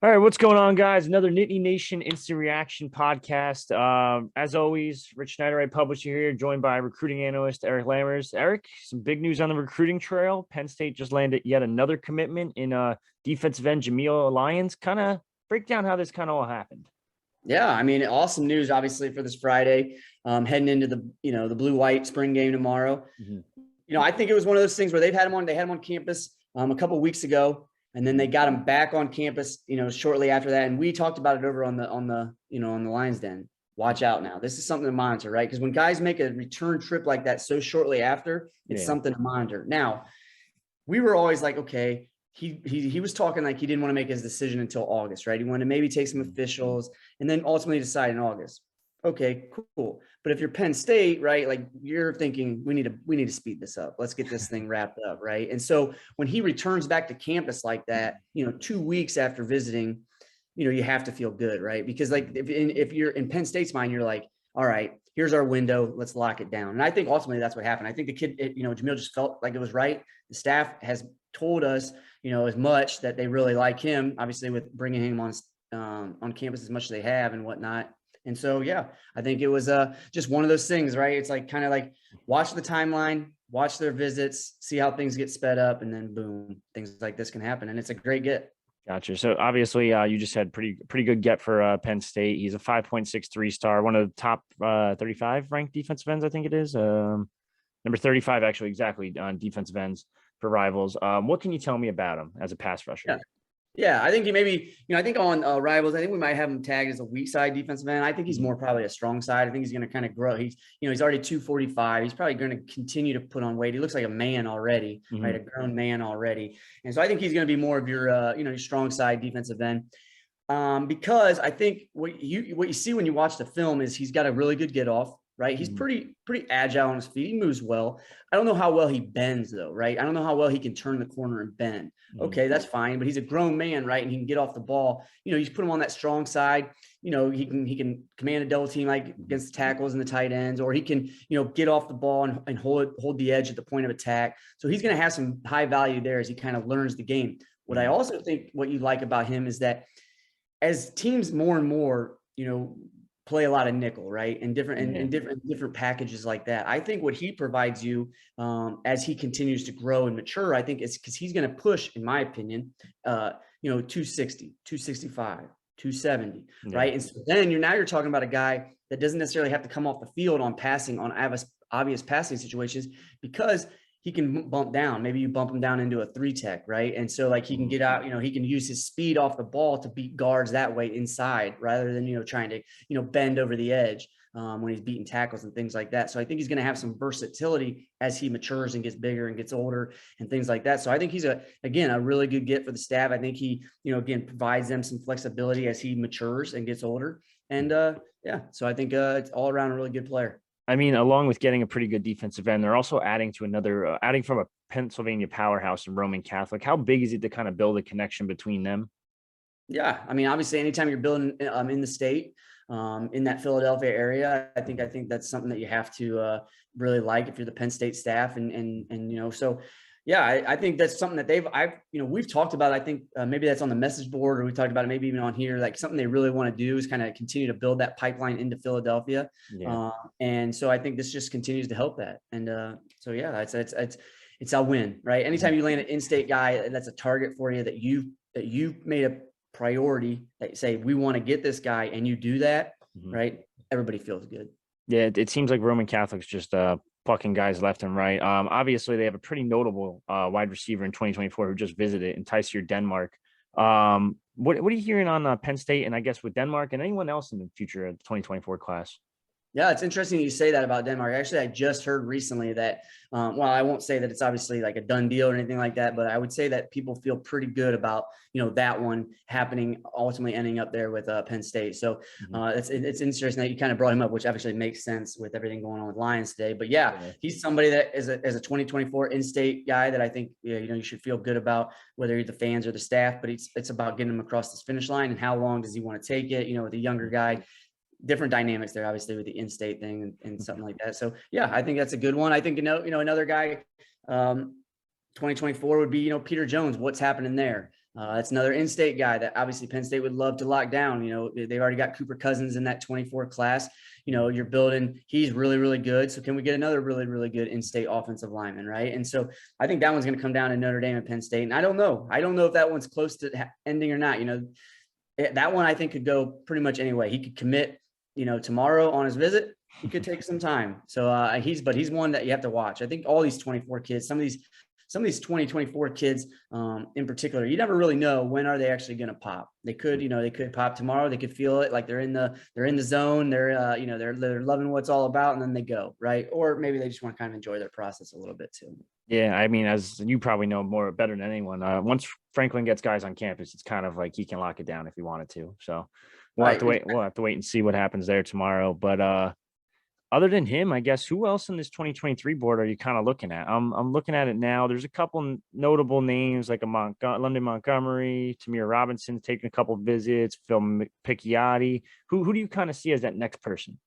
All right, what's going on, guys? Another Nittany Nation Instant Reaction podcast. As always, Rich Schneider, I publisher here, joined by recruiting analyst Eric Lammers. Eric, some big news on the recruiting trail. Penn State just landed yet another commitment in defensive end Jameial Lyons. Kind of break down how this kind of all happened. Yeah, I mean, awesome news, obviously, for this Friday, heading into the blue-white spring game tomorrow. Mhm. I think it was one of those things where they had him on campus a couple of weeks ago, and then they got him back on campus, shortly after that. And we talked about it over on the Lions Den. Watch out now. This is something to monitor, right? Because when guys make a return trip like that so shortly after, it's Yeah. something to monitor. Now, we were always like, okay, he was talking like he didn't want to make his decision until August, right? He wanted to maybe take some officials and then ultimately decide in August. Okay, cool. But if you're Penn State, right, like you're thinking we need to speed this up. Let's get this thing wrapped up, right? And so when he returns back to campus like that, 2 weeks after visiting, you have to feel good, right? Because like if you're in Penn State's mind, you're like, all right, here's our window, let's lock it down. And I think ultimately that's what happened. I think the kid, Jameial just felt like it was right. The staff has told us, as much that they really like him, obviously with bringing him on campus as much as they have and whatnot. And so, yeah, I think it was just one of those things, right? It's like kind of like watch the timeline, watch their visits, see how things get sped up, and then boom, things like this can happen. And it's a great get. Gotcha. So obviously, you just said pretty good get for Penn State. He's a 5.63 star, one of the top 35 ranked defensive ends, I think it is. Number 35, actually, exactly, on defensive ends for Rivals. What can you tell me about him as a pass rusher? Yeah. Yeah, I think he maybe, I think on Rivals, I think we might have him tagged as a weak side defensive end. I think he's more probably a strong side. I think he's going to kind of grow. He's already 245. He's probably going to continue to put on weight. He looks like a man already, right? A grown man already. And so I think he's going to be more of your strong side defensive end. Because I think what you see when you watch the film is he's got a really good get off, right? He's pretty agile on his feet. He moves well. I don't know how well he bends though, right? I don't know how well he can turn the corner and bend. Okay, that's fine, but he's a grown man, right? And he can get off the ball. You just put him on that strong side. He can command a double team like against the tackles and the tight ends, or he can get off the ball and hold the edge at the point of attack. So he's going to have some high value there as he kind of learns the game. What I also think what you like about him is that as teams more and more, play a lot of nickel, right? And different packages like that. I think what he provides you as he continues to grow and mature, I think it's because he's going to push, in my opinion, 260, 265, 270, right? And so then you're talking about a guy that doesn't necessarily have to come off the field on obvious passing situations because he can bump down. Maybe you bump him down into a 3-tech, right? And so like he can get out, he can use his speed off the ball to beat guards that way inside rather than, trying to, bend over the edge when he's beating tackles and things like that. So I think he's going to have some versatility as he matures and gets bigger and gets older and things like that. So I think he's a really good get for the staff. I think he, again, provides them some flexibility as he matures and gets older. And so I think it's all around a really good player. I mean, along with getting a pretty good defensive end, they're also adding to adding from a Pennsylvania powerhouse and Roman Catholic. How big is it to kind of build a connection between them? Yeah, I mean, obviously, anytime you're building in the state, in that Philadelphia area, I think that's something that you have to really like if you're the Penn State staff, and so. Yeah, I think that's something that we've talked about. I think maybe that's on the message board, or we talked about it maybe even on here. Like something they really want to do is kind of continue to build that pipeline into Philadelphia, and so I think this just continues to help that. And so yeah, it's a win, right? Anytime you land an in-state guy that's a target for you that you've made a priority, that you say we want to get this guy, and you do that, right? Everybody feels good. Yeah, it seems like Roman Catholic's just plucking guys left and right. Obviously, they have a pretty notable wide receiver in 2024 who just visited, Tysier Denmark. What are you hearing on Penn State and I guess with Denmark and anyone else in the future of the 2024 class? Yeah, it's interesting you say that about Denmark. Actually, I just heard recently that, well, I won't say that it's obviously like a done deal or anything like that, but I would say that people feel pretty good about, that one happening, ultimately ending up there with Penn State. So it's interesting that you kind of brought him up, which actually makes sense with everything going on with Lions today. But yeah, he's somebody that is a 2024 in-state guy that I think, you should feel good about, whether you're the fans or the staff, but it's about getting him across this finish line and how long does he want to take it, with a younger guy. Different dynamics there, obviously, with the in-state thing and something like that. So yeah, I think that's a good one. I think, another guy, 2024 would be, Peter Jones. What's happening there? That's another in-state guy that obviously Penn State would love to lock down. They've already got Cooper Cousins in that 24 class. You're building, he's really, really good. So can we get another really, really good in-state offensive lineman, right? And so I think that one's going to come down to Notre Dame and Penn State. And I don't know if that one's close to ending or not. That one I think could go pretty much anyway. He could commit, tomorrow on his visit. He could take some time. So he's one that you have to watch. I think all these 24 kids, some of these 2024 kids in particular, you never really know when are they actually going to pop. They could pop tomorrow. They could feel it, like they're in the zone. They're loving what it's all about, and then they go, right? Or maybe they just want to kind of enjoy their process a little bit too. Yeah, I mean, as you probably know better than anyone, once Franklin gets guys on campus, it's kind of like he can lock it down if he wanted to. So we'll have to wait. We'll have to wait and see what happens there tomorrow. But other than him, I guess, who else in this 2023 board are you kind of looking at? I'm looking at it now. There's a couple notable names like London Montgomery, Tamir Robinson taking a couple of visits, Phil Picchiotti. Who do you kind of see as that next person?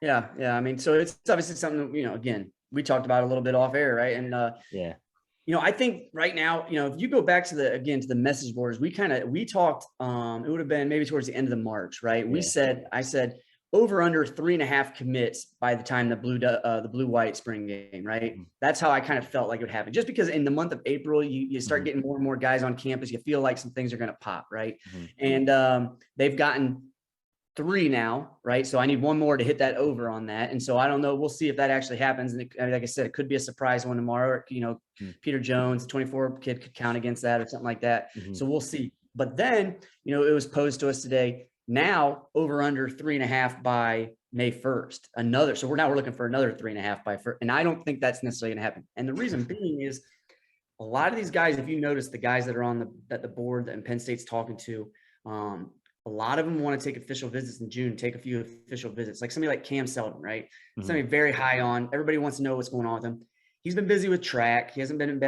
Yeah. I mean, so it's obviously something, again, we talked about a little bit off air, right? And I think right now, if you go back to the message boards, we talked, it would have been maybe towards the end of the March, right? Yeah. I said over under 3.5 commits by the time the blue white spring game, right? Mm-hmm. That's how I kind of felt like it would happen. Just because in the month of April, you start getting more and more guys on campus, you feel like some things are going to pop, right? Mm-hmm. And they've gotten 3 now, right? So I need one more to hit that over on that. And so I don't know. We'll see if that actually happens. And like I said, it could be a surprise one tomorrow. Peter Jones, 24 kid, could count against that or something like that. Mm-hmm. So we'll see. But then, it was posed to us today. Now over under 3.5 by May 1st. So we're looking for another 3.5 by first. And I don't think that's necessarily going to happen. And the reason being is a lot of these guys, if you notice the guys that are on the board that Penn State's talking to, a lot of them want to take official visits in June, take a few official visits, like somebody like Cam Seldon, right? Mm-hmm. Somebody very high on. Everybody wants to know what's going on with him. He's been busy with track. He hasn't been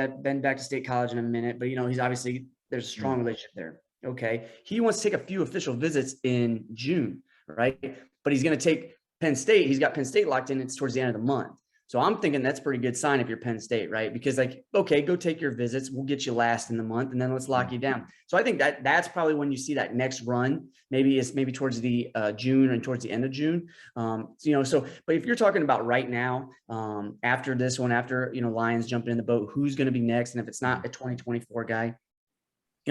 back to State College in a minute, but he's obviously, there's a strong relationship there. Okay. He wants to take a few official visits in June, right? But he's going to take Penn State. He's got Penn State locked in. It's towards the end of the month. So I'm thinking that's a pretty good sign if you're Penn State, right? Because okay, go take your visits. We'll get you last in the month and then let's lock you down. So I think that's probably when you see that next run. Maybe towards the June and towards the end of June. But if you're talking about right now, after this one, after, Lions jumping in the boat, who's going to be next? And if it's not a 2024 guy,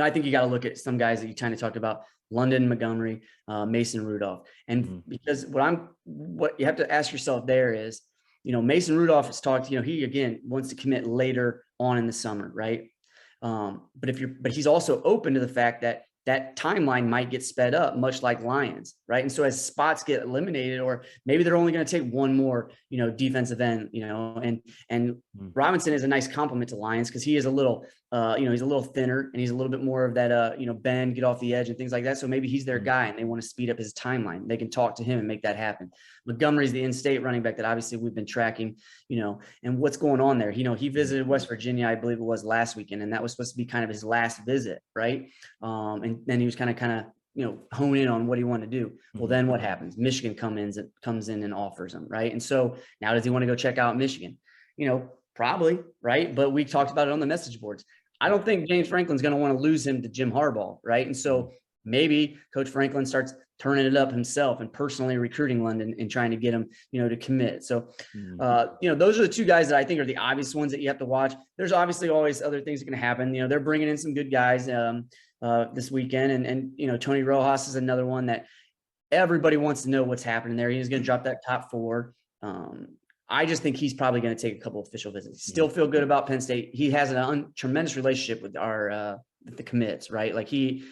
I think you got to look at some guys that you kind of talked about, London Montgomery, Mason Rudolph. And because what you have to ask yourself there is, Mason Rudolph has talked, he again wants to commit later on in the summer, right? But he's also open to the fact that timeline might get sped up, much like Lions, right? And so as spots get eliminated, or maybe they're only going to take one more, defensive end, and Robinson is a nice compliment to Lions because he is a little, he's a little thinner and he's a little bit more of that, bend, get off the edge and things like that. So maybe he's their guy and they want to speed up his timeline. They can talk to him and make that happen. Montgomery's the in-state running back that obviously we've been tracking, and what's going on there. He visited West Virginia, I believe it was last weekend, and that was supposed to be kind of his last visit, right? And then he was kind of hone in on what he wanted to do. Well, then what happens? Michigan comes in and offers him, right? And so now does he want to go check out Michigan? Probably, right? But we talked about it on the message boards. I don't think James Franklin's going to want to lose him to Jim Harbaugh, right? And so maybe Coach Franklin starts turning it up himself and personally recruiting London and trying to get him, to commit. So, those are the 2 guys that I think are the obvious ones that you have to watch. There's obviously always other things that can happen. They're bringing in some good guys this weekend. And Tony Rojas is another one that everybody wants to know what's happening there. He's going to drop that top 4. I just think he's probably going to take a couple of official visits. Still feel good about Penn State. He has a tremendous relationship with the commits, right? Like he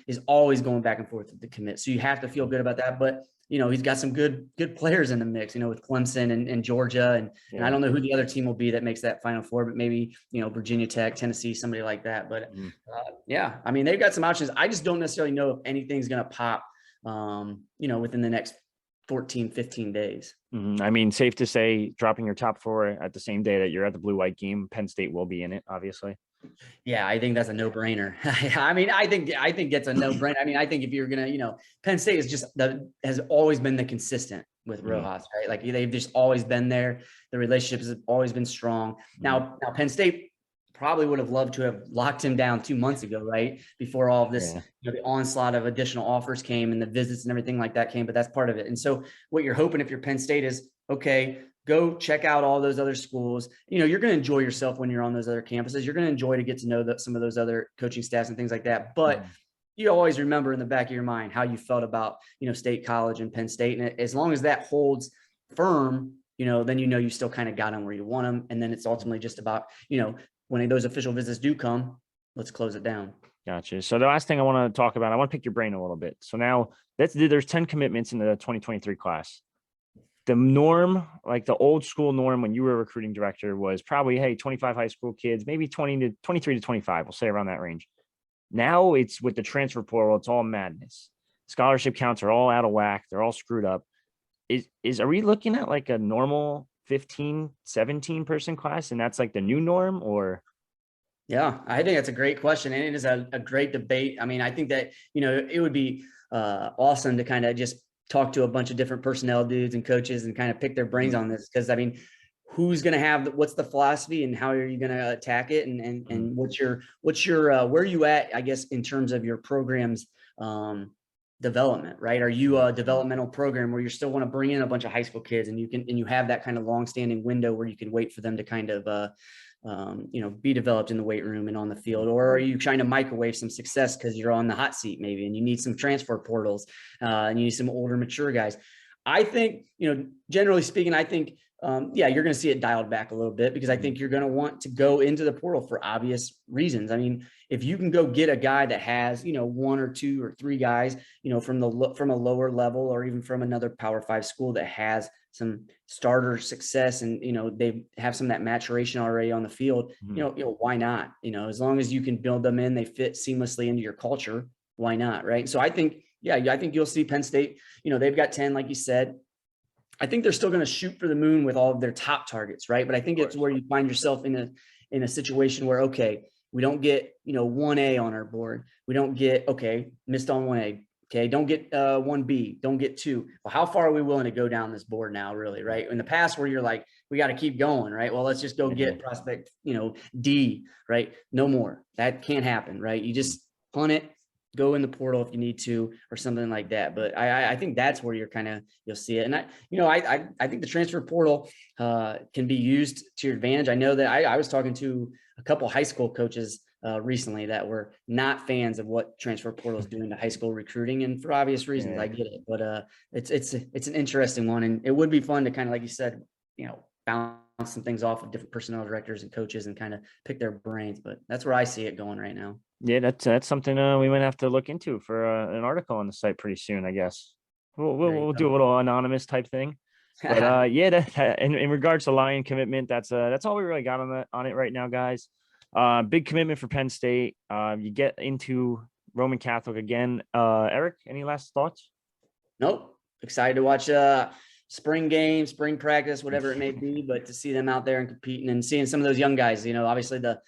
is always going back and forth with the commits. So you have to feel good about that. But, he's got some good players in the mix, with Clemson and Georgia. And I don't know who the other team will be that makes that Final Four, but maybe, Virginia Tech, Tennessee, somebody like that. But I mean, they've got some options. I just don't necessarily know if anything's going to pop, within the next 14, 15 days. I mean, safe to say dropping your top 4 at the same day that you're at the blue-white game, Penn State will be in it, obviously. Yeah, I think that's a no-brainer. I mean, I think it's a no-brainer. I mean, I think if you're going to, Penn State is has always been the consistent with Rojas, right? Like they've just always been there. The relationship has always been strong. Now Penn State probably would have loved to have locked him down 2 months ago, right? Before all of this, Yeah. the onslaught of additional offers came and the visits and everything like that came, but that's part of it. And so what you're hoping if you're Penn State is, okay, go check out all those other schools. You're going to enjoy yourself when you're on those other campuses. You're going to enjoy to get to know some of those other coaching staffs and things like that. But you always remember in the back of your mind how you felt about, State College and Penn State. And as long as that holds firm, then you still kind of got them where you want them. And then it's ultimately just about, when those official visits do come, let's close it down. Gotcha. So the last thing I want to talk about, I want to pick your brain a little bit. So now there's 10 commitments in the 2023 class. The norm, like the old school norm when you were a recruiting director, was probably, hey, 25 high school kids, maybe 23 to 25, we'll say around that range. Now it's with the transfer portal, it's all madness. Scholarship counts are all out of whack. They're all screwed up. Are we looking at like a normal 15, 17 person class, and that's like the new norm? Or yeah, I think that's a great question, and it is a great debate. I mean, I think that it would be awesome to kind of just talk to a bunch of different personnel dudes and coaches and kind of pick their brains on this, because I mean, who's going to have what's the philosophy and how are you going to attack it, and what's your where are you at, I guess, in terms of your program's development, right? Are you a developmental program where you still want to bring in a bunch of high school kids and you have that kind of long-standing window where you can wait for them to kind of be developed in the weight room and on the field? Or are you trying to microwave some success because you're on the hot seat maybe and you need some transfer portals and you need some older, mature guys? I think, generally speaking, I think, you're going to see it dialed back a little bit, because I think you're going to want to go into the portal for obvious reasons. I mean, if you can go get a guy that has, one or two or three guys, from a lower level or even from another Power 5 school that has some starter success and, they have some of that maturation already on the field, why not? As long as you can build them in, they fit seamlessly into your culture, why not? Right. So I think, I think you'll see Penn State, they've got 10, like you said. I think they're still going to shoot for the moon with all of their top targets, right? But I think it's where you find yourself in a situation where, okay, we don't get, 1A on our board. We don't get, okay, missed on 1A. Okay, don't get 1B, don't get 2. Well, how far are we willing to go down this board now, really, right? In the past where you're like, we got to keep going, right? Well, let's just go get prospect, D, right? No more. That can't happen, right? You just punt it, go in the portal if you need to, or something like that. But I think that's where you'll see it. And I think the transfer portal can be used to your advantage. I know that I was talking to a couple high school coaches recently that were not fans of what transfer portal is doing to high school recruiting, and for obvious reasons, I get it. But it's an interesting one, and it would be fun to kind of, like you said, bounce some things off of different personnel directors and coaches and kind of pick their brains. But that's where I see it going right now. Yeah, that's something we might have to look into for an article on the site pretty soon, I guess. We'll do a little anonymous type thing. But that in regards to Lion commitment, that's all we really got on it right now, guys. Big commitment for Penn State. You get into Roman Catholic again. Eric, any last thoughts? Nope. Excited to watch spring game, spring practice, whatever it may be, but to see them out there and competing and seeing some of those young guys, obviously the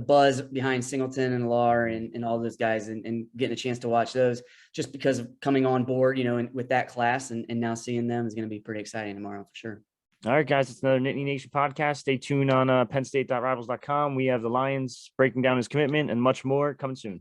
buzz behind Singleton and Lar and all those guys, and getting a chance to watch those just because of coming on board, and with that class and now seeing them is going to be pretty exciting tomorrow for sure. All right, guys, it's another Nittany Nation podcast. Stay tuned on pennstate.rivals.com. We have the Lions breaking down his commitment and much more coming soon.